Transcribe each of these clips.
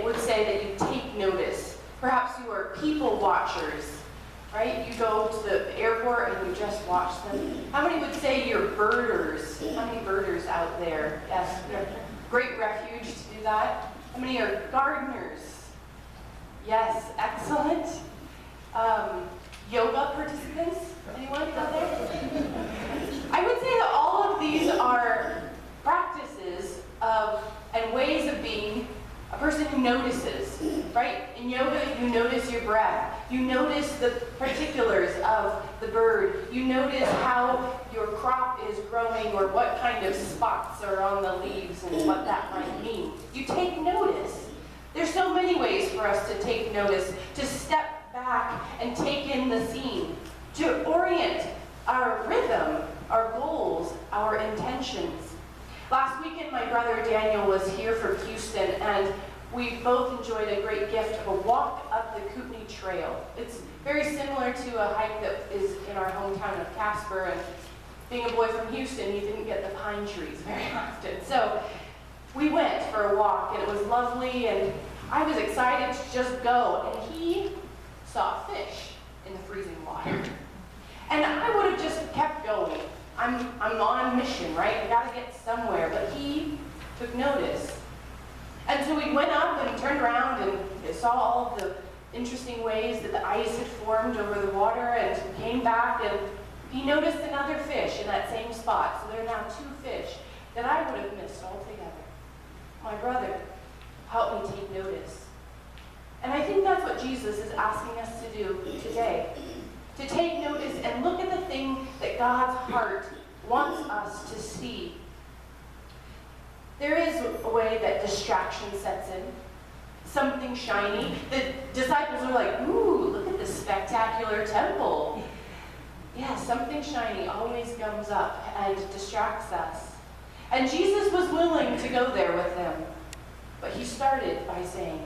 would say that you take notice? Perhaps you are people watchers, right? You go to the airport and you just watch them. How many would say you're birders? How many birders out there? Yes, great refuge to do that. How many are gardeners? Yes, excellent. Yoga participants? Anyone out there? I would say that all of these are practices of and ways of being a person who notices, right? In yoga, you notice your breath. You notice the particulars of the bird. You notice how your crop is growing or what kind of spots are on the leaves and what that might mean. You take notice. There's so many ways for us to take notice, to step back and take in the scene, to orient our rhythm, our goals, our intentions. Last weekend, my brother Daniel was here from Houston, and we both enjoyed a great gift of a walk up the Kootenai Trail. It's very similar to a hike that is in our hometown of Casper, and being a boy from Houston, you didn't get the pine trees very often. So we went for a walk, and it was lovely, and I was excited to just go, and he saw a fish in the freezing water. And I would have just kept going. I'm on a mission, right? I gotta get somewhere, but he took notice. And so we went up and turned around and saw all of the interesting ways that the ice had formed over the water, and came back, and he noticed another fish in that same spot. So there are now 2 fish that I would have missed altogether. My brother helped me take notice. And I think that's what Jesus is asking us to do today. To take notice and look at the thing that God's heart wants us to see. There is a way that distraction sets in. Something shiny. The disciples are like, ooh, look at this spectacular temple. Yeah, something shiny always comes up and distracts us. And Jesus was willing to go there with them. But he started by saying,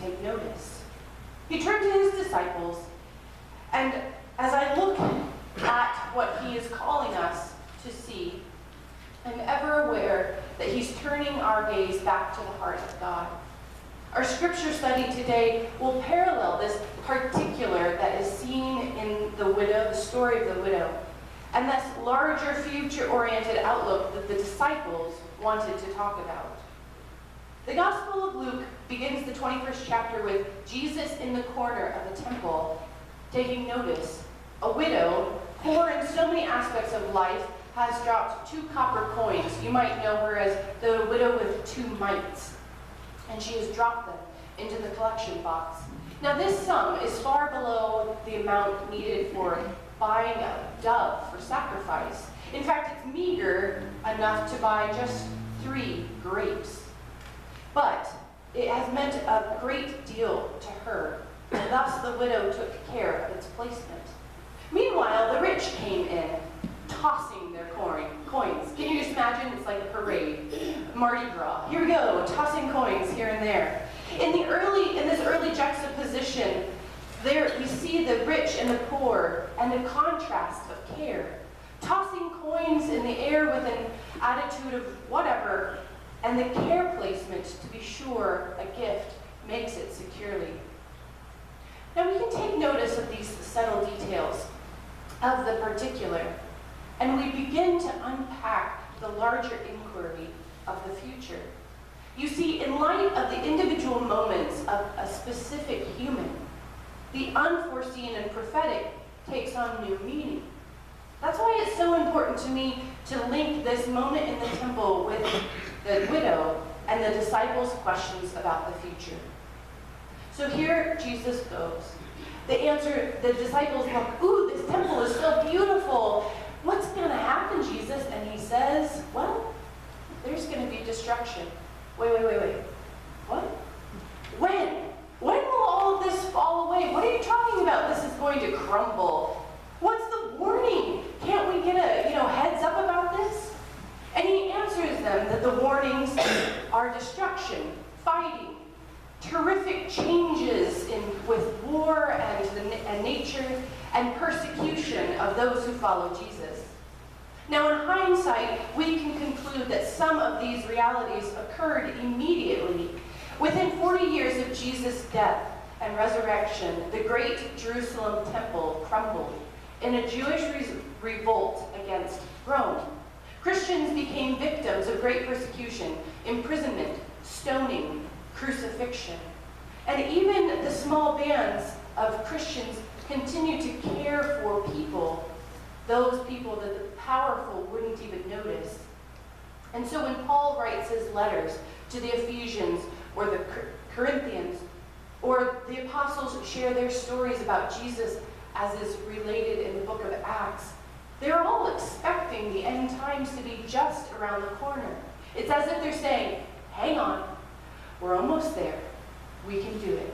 take notice. He turned to his disciples, and as I look at what he is calling us to see, I'm ever aware that he's turning our gaze back to the heart of God. Our scripture study today will parallel this particular that is seen in the widow, the story of the widow, and this larger future-oriented outlook that the disciples wanted to talk about. The Gospel of Luke begins the 21st chapter with Jesus in the corner of the temple, taking notice. A widow, poor in so many aspects of life, has dropped 2 copper coins. You might know her as the widow with 2 mites. And she has dropped them into the collection box. Now this sum is far below the amount needed for buying a dove for sacrifice. In fact, it's meager enough to buy just 3 grapes. But it has meant a great deal to her, and thus the widow took care of its placement. Meanwhile, the rich came in, tossing their coins. Can you just imagine? It's like a parade, Mardi Gras. Here we go, tossing coins here and there. In this early juxtaposition, there we see the rich and the poor, and the contrast of care, tossing coins in the air with an attitude of whatever, and the care placement to be sure a gift makes it securely. Now we can take notice of these subtle details of the particular, and we begin to unpack the larger inquiry of the future. You see, in light of the individual moments of a specific human, the unforeseen and prophetic takes on new meaning. That's why it's so important to me to link this moment in the temple with the widow and the disciples' questions about the future. So here Jesus goes. The disciples look, ooh, this temple is so beautiful. What's going to happen, Jesus? And he says, well, there's going to be destruction. Wait. What? When? When will all of this fall away? What are you talking about? This is going to crumble. What's the warning? Can't we get a heads up about this? And he answers them that the warnings are destruction, fighting, terrific changes with war and nature, and persecution of those who follow Jesus. Now, in hindsight, we can conclude that some of these realities occurred immediately, Within 40 years of Jesus' death and resurrection, the great Jerusalem temple crumbled in a Jewish revolt against Rome. Christians became victims of great persecution, imprisonment, stoning, crucifixion. And even the small bands of Christians continued to care for people, those people that the powerful wouldn't even notice. And so when Paul writes his letters to the Ephesians or the Corinthians, or the apostles share their stories about Jesus as is related in the book of Acts, they're all expecting the end times to be just around the corner. It's as if they're saying, hang on, we're almost there. We can do it.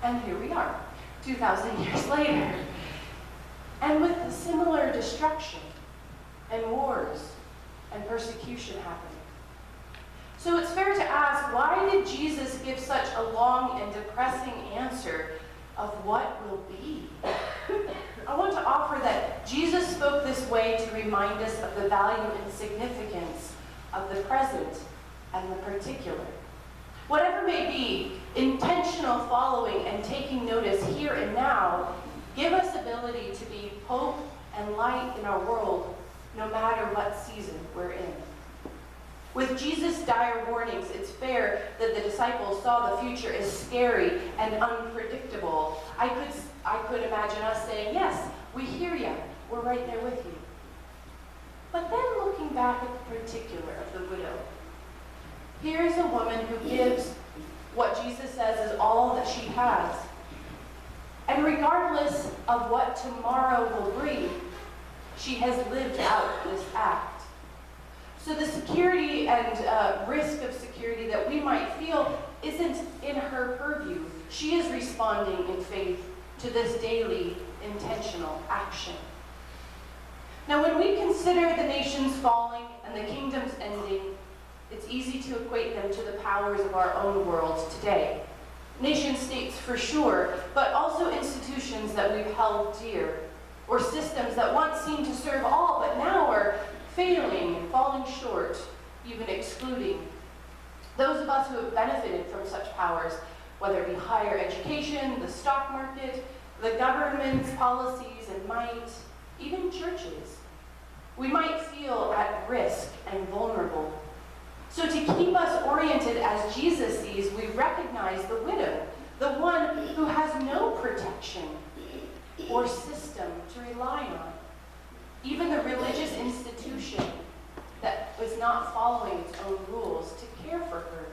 And here we are, 2,000 years later. And with a similar destruction and wars and persecution happening. So it's fair to ask, why did Jesus give such a long and depressing answer of what will be? I want to offer that Jesus spoke this way to remind us of the value and significance of the present and the particular. Whatever may be, intentional following and taking notice here and now give us ability to be hope and light in our world, no matter what season we're in. With Jesus' dire warnings, it's fair that the disciples saw the future as scary and unpredictable. I could imagine us saying, yes, we hear you. We're right there with you. But then looking back at the particular of the widow, here's a woman who gives what Jesus says is all that she has. And regardless of what tomorrow will bring, she has lived out this act. So the security and risk of security that we might feel isn't in her purview. She is responding in faith to this daily intentional action. Now, when we consider the nations falling and the kingdoms ending, it's easy to equate them to the powers of our own world today. Nation states for sure, but also institutions that we've held dear, or systems that once seemed to serve all, but now are failing and falling short, even excluding. Those of us who have benefited from such powers, whether it be higher education, the stock market, the government's policies and might, even churches, we might feel at risk and vulnerable. So to keep us oriented as Jesus sees, we recognize the widow, the one who has no protection or system to rely on. Even the religious institution that was not following its own rules to care for her.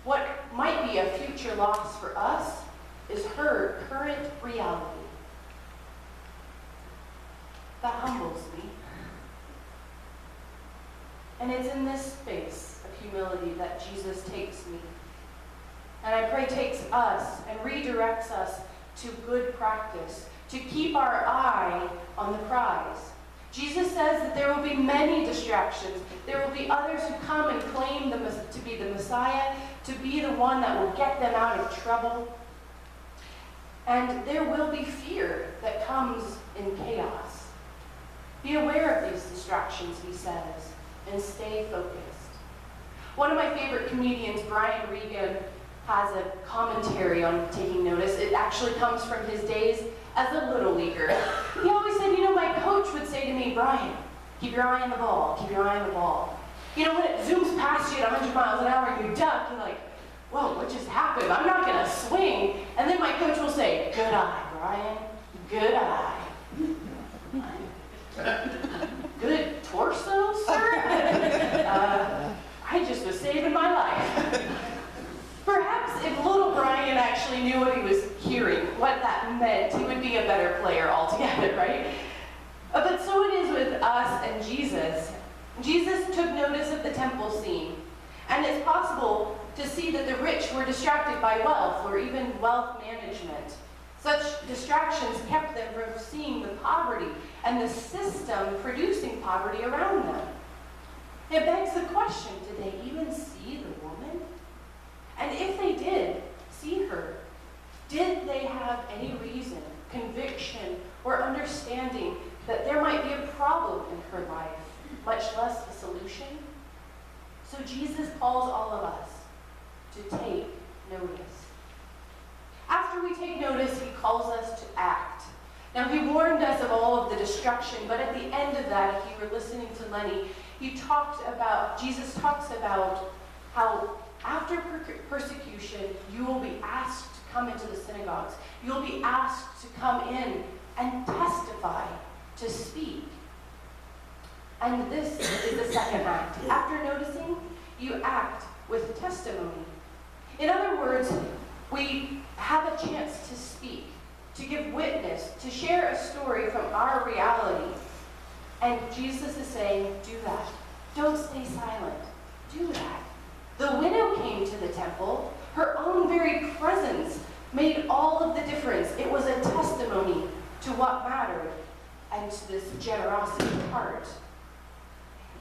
What might be a future loss for us is her current reality. That humbles me. And it's in this space of humility that Jesus takes me. And I pray takes us and redirects us to good practice, to keep our eye on the prize. Jesus says that there will be many distractions. There will be others who come and claim to be the Messiah, to be the one that will get them out of trouble. And there will be fear that comes in chaos. Be aware of these distractions, he says, and stay focused. One of my favorite comedians, Brian Regan, has a commentary on taking notice. It actually comes from his days as a little leaguer. He always said, my coach would say to me, Brian, keep your eye on the ball, keep your eye on the ball. When it zooms past you at 100 miles an hour and you duck, you're like, whoa, what just happened? I'm not going to swing. And then my coach will say, good eye, Brian, good eye. Good torso, sir? I just was saving my life. Perhaps if little Brian actually knew what he was hearing, what that meant, he would be a better player altogether, right? But so it is with us and Jesus. Jesus took notice of the temple scene, and it's possible to see that the rich were distracted by wealth or even wealth management. Such distractions kept them from seeing the poverty and the system producing poverty around them. It begs the question, did they even see the woman? And if they did see her, did they have any reason, conviction, or understanding that there might be a problem in her life, much less a solution? So Jesus calls all of us to take notice. After we take notice, he calls us to act. Now, he warned us of all of the destruction, but at the end of that, if you were listening to Lenny, Jesus talks about how after persecution, you will be asked to come into the synagogues. You'll be asked to come in and testify, to speak. And this is the second act. After noticing, you act with testimony. In other words, we have a chance to speak, to give witness, to share a story from our reality. And Jesus is saying, do that. Don't stay silent. Do that. The widow came to the temple. Her own very presence made all of the difference. It was a testimony to what mattered and to this generosity of heart.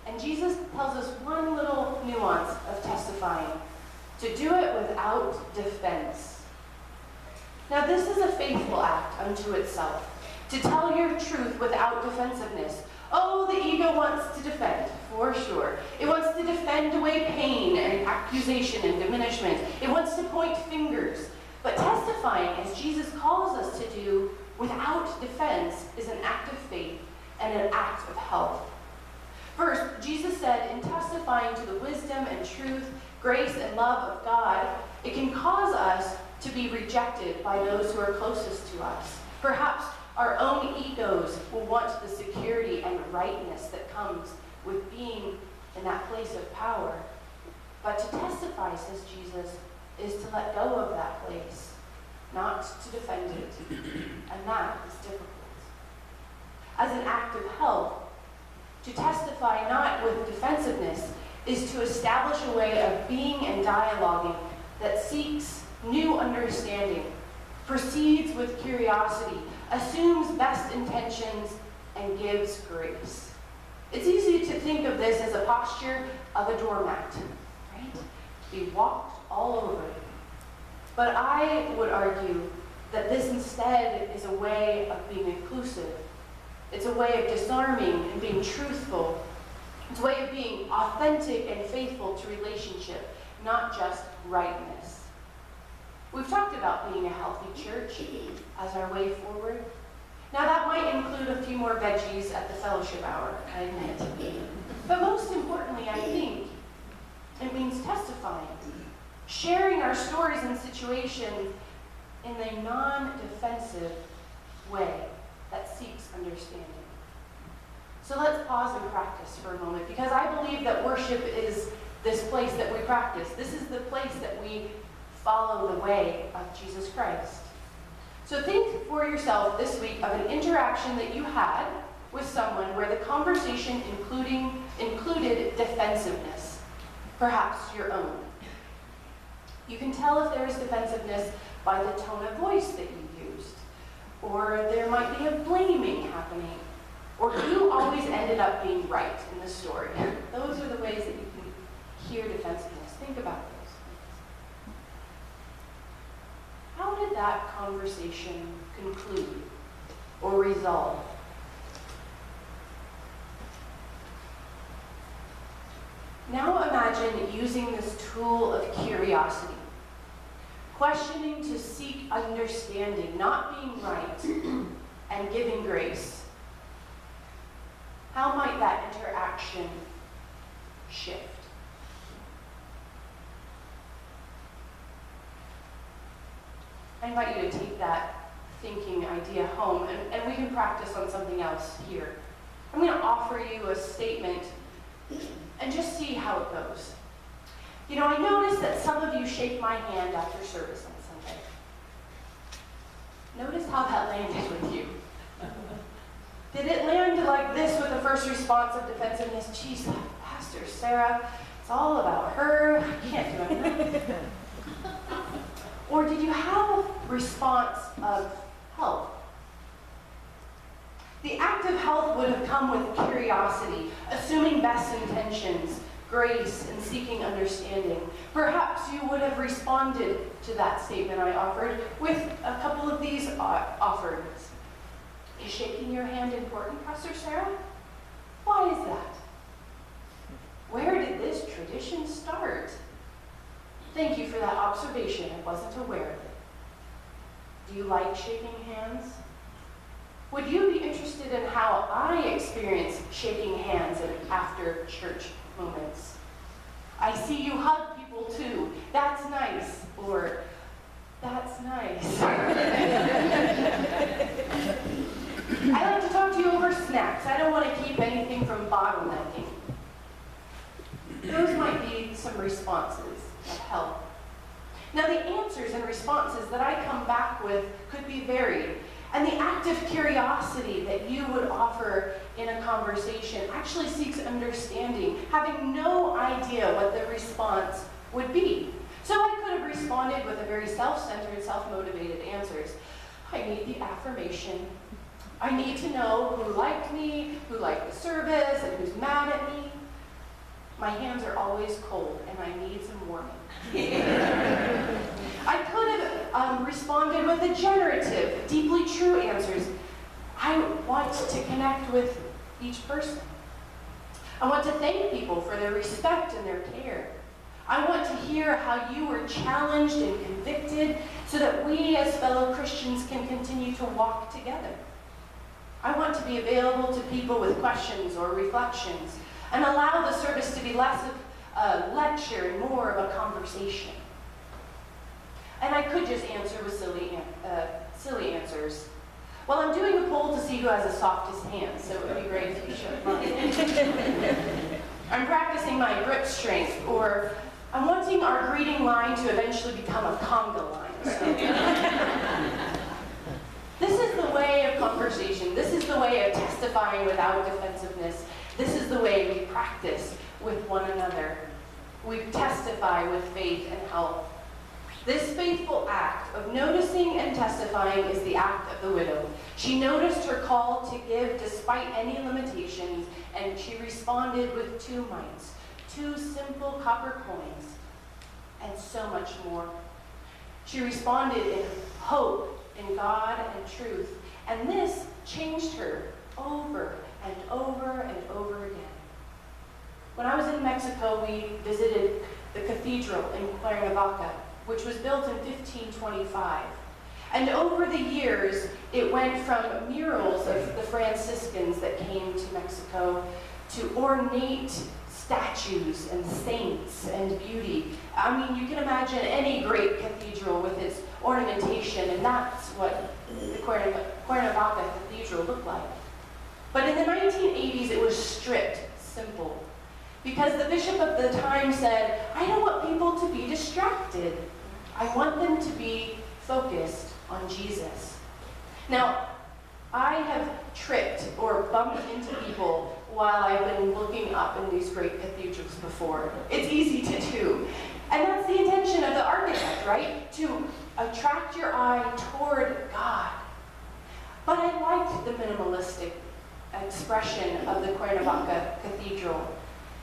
And Jesus tells us one little nuance of testifying: to do it without defense. Now, this is a faithful act unto itself, to tell your truth without defensiveness. Oh, the ego wants to defend, for sure. It wants to defend away pain and accusation and diminishment. It wants to point fingers. But testifying, as Jesus calls us to do, without defense, is an act of faith and an act of health. First, Jesus said, in testifying to the wisdom and truth, grace and love of God, it can cause us to be rejected by those who are closest to us. Perhaps our own egos will want the security and rightness that comes with being in that place of power. But to testify, says Jesus, is to let go of that place, not to defend it. And that is difficult. As an act of health, to testify not with defensiveness is to establish a way of being and dialoguing that seeks new understanding, proceeds with curiosity, assumes best intentions, and gives grace. It's easy to think of this as a posture of a doormat, right? To be walked all over. But I would argue that this instead is a way of being inclusive. It's a way of disarming and being truthful. It's a way of being authentic and faithful to relationship, not just rightness. We've talked about being a healthy church as our way forward. Now, that might include a few more veggies at the fellowship hour, I admit. But most importantly, I think it means testifying, sharing our stories and situations in a non-defensive way that seeks understanding. So let's pause and practice for a moment, because I believe that worship is this place that we practice. This is the place that we follow the way of Jesus Christ. So think for yourself this week of an interaction that you had with someone where the conversation included defensiveness, perhaps your own. You can tell if there is defensiveness by the tone of voice that you used, or there might be a blaming happening, or who always ended up being right in the story. Those are the ways that you can hear defensiveness. Think about those. How did that conversation conclude or resolve? Now imagine using this tool of curiosity, questioning to seek understanding, not being right, and giving grace. How might that interaction shift? I invite you to take that thinking idea home, and we can practice on something else here. I'm going to offer you a statement and just see how it goes. You know, I noticed that some of you shake my hand after service on Sunday. Notice how that landed with you. Did it land like this with a first response of defensiveness? Geez, Pastor Sarah, it's all about her. I can't do it. Or did you have a response of health? The act of health would have come with curiosity, assuming best intentions, grace, and seeking understanding. Perhaps you would have responded to that statement I offered with a couple of these offerings. Is shaking your hand important, Pastor Sarah? Why is that? Where did this tradition start? Thank you for that observation. I wasn't aware of it. Do you like shaking hands? Would you be interested in how I experience shaking hands at after church moments? I see you hug people too. That's nice. Or, that's nice. I like to talk to you over snacks. I don't want to keep anything from bottlenecking. Those might be some responses of help. Now, the answers and responses that I come back with could be varied. And the active curiosity that you would offer in a conversation actually seeks understanding, having no idea what the response would be. So I could have responded with a very self-centered, self-motivated answers. I need the affirmation. I need to know who liked me, who liked the service, and who's mad at me. My hands are always cold, and I need some warming. I could have responded with a generative, deeply true answers. I want to connect with each person. I want to thank people for their respect and their care. I want to hear how you were challenged and convicted so that we as fellow Christians can continue to walk together. I want to be available to people with questions or reflections and allow the service to be less of a lecture and more of a conversation. And I could just answer with silly answers. Well, I'm doing a poll to see who has the softest hands, so it would be great if you showed mine. I'm practicing my grip strength, or I'm wanting our greeting line to eventually become a conga line. So. This is the way of conversation. This is the way of testifying without defensiveness. This is the way we practice with one another. We testify with faith and help. This faithful act of noticing and testifying is the act of the widow. She noticed her call to give despite any limitations, and she responded with 2 mites, 2 simple copper coins, and so much more. She responded in hope in God and truth, and this changed her over and over and over again. When I was in Mexico, we visited the cathedral in Cuernavaca, which was built in 1525. And over the years, it went from murals of the Franciscans that came to Mexico to ornate statues and saints and beauty. I mean, you can imagine any great cathedral with its ornamentation, and that's what the Cuernavaca Cathedral looked like. But in the 1980s, it was stripped, simple, because the bishop of the time said, I don't want people to be distracted. I want them to be focused on Jesus. Now, I have tripped or bumped into people while I've been looking up in these great cathedrals before. It's easy to do. And that's the intention of the architect, right? To attract your eye toward God. But I liked the minimalistic expression of the Cuernavaca Cathedral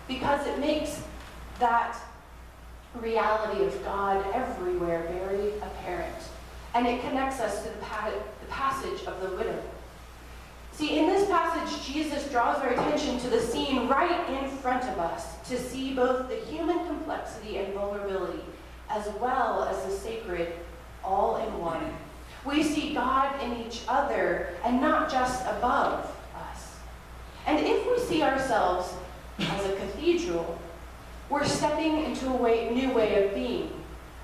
because it makes that reality of God everywhere very apparent. And it connects us to the passage of the widow. See, in this passage, Jesus draws our attention to the scene right in front of us to see both the human complexity and vulnerability, as well as the sacred, all in one. We see God in each other and not just above us. And if we see ourselves as a cathedral, we're stepping into a new way of being.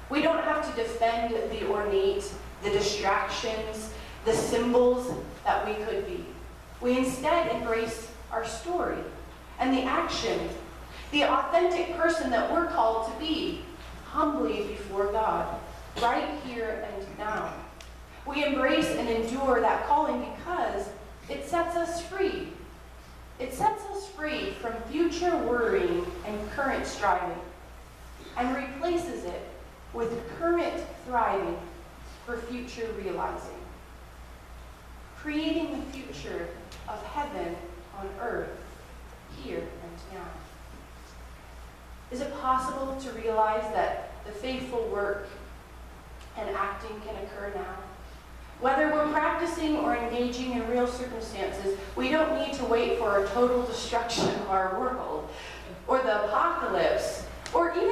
We don't have to defend the ornate, the distractions, the symbols that we could be. We instead embrace our story and the action, the authentic person that we're called to be, humbly before God, right here and now. We embrace and endure that calling because it sets us free. It sets us free from future worrying and current striving, and replaces it with current thriving for future realizing. Creating the future of heaven on earth, here and now. Is it possible to realize that the faithful work and acting can occur now? Whether we're practicing or engaging in real circumstances, we don't need to wait for a total destruction of our world, or the apocalypse, or even